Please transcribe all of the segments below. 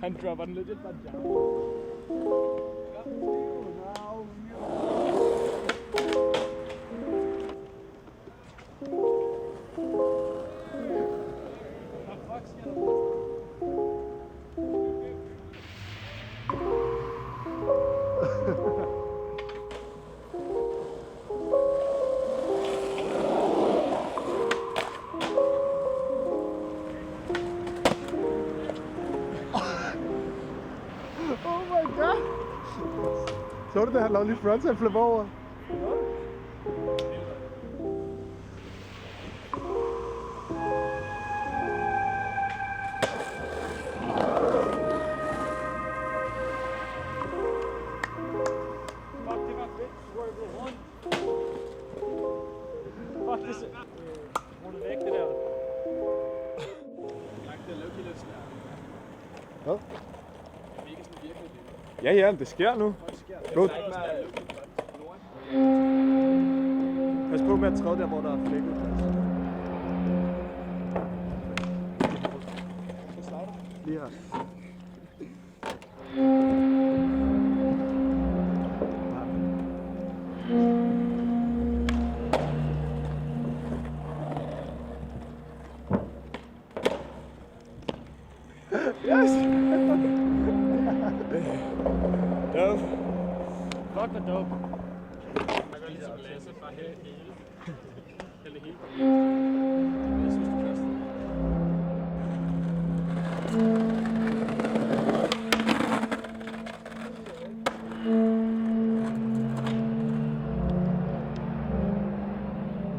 Han dropper den lidt bare jump. Oh my god! Så du det, han lavede lige frontside flip over? Fuck, det var fedt. Swerve rundt. Fuck, det er rullet væk, det der. Det er lucky lidt svært. Hvad? Det er ikke sådan virkelig det. Ja, ja, det sker nu. Go. Pas på med at træde der, hvor der er flækket. Lige her. Yes! Dope. Fuck, hvor dope. Jeg gør ligesom Lasse, bare hele. Hele hele. Jeg synes, det første.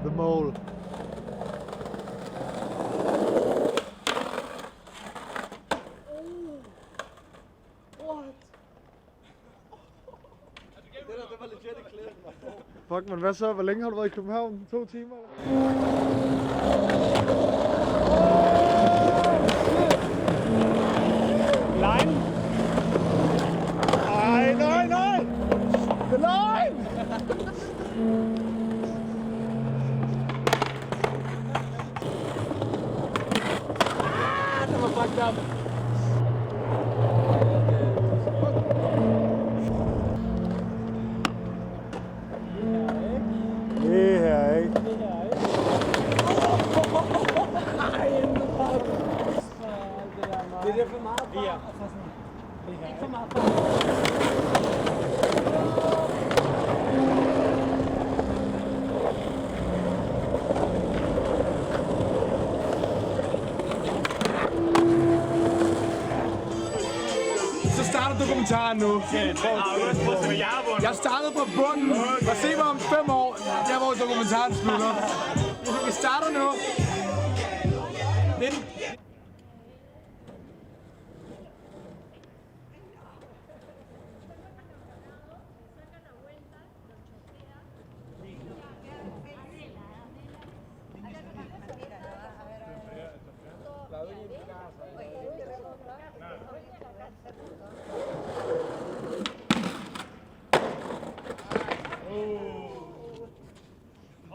The mole. Det var legit et klip. Fuck, men hvad så? Hvor længe har du været i København? 2 timer? Line. Nej, nej, nej! The line! Det var fucked up. Det her, ikke? Det er for meget fart. Ikke for meget fart. Så starter dokumentaren nu. Jeg startede på bunden. Og se mig om 5 år, der hvor dokumentaren slutter. Vi starter nu.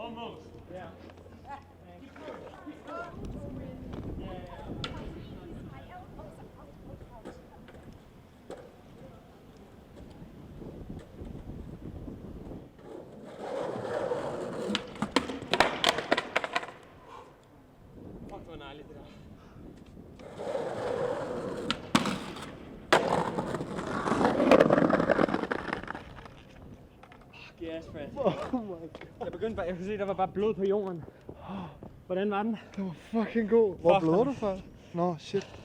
Almost. Yeah. Fuck, det var nejligt det der. Yes, Fred. Oh my god. Jeg begyndte bare, jeg kunne se, der var bare blod på jorden. Hvordan var den? Det var fucking god. Hvor bløder du fra? Nå, shit.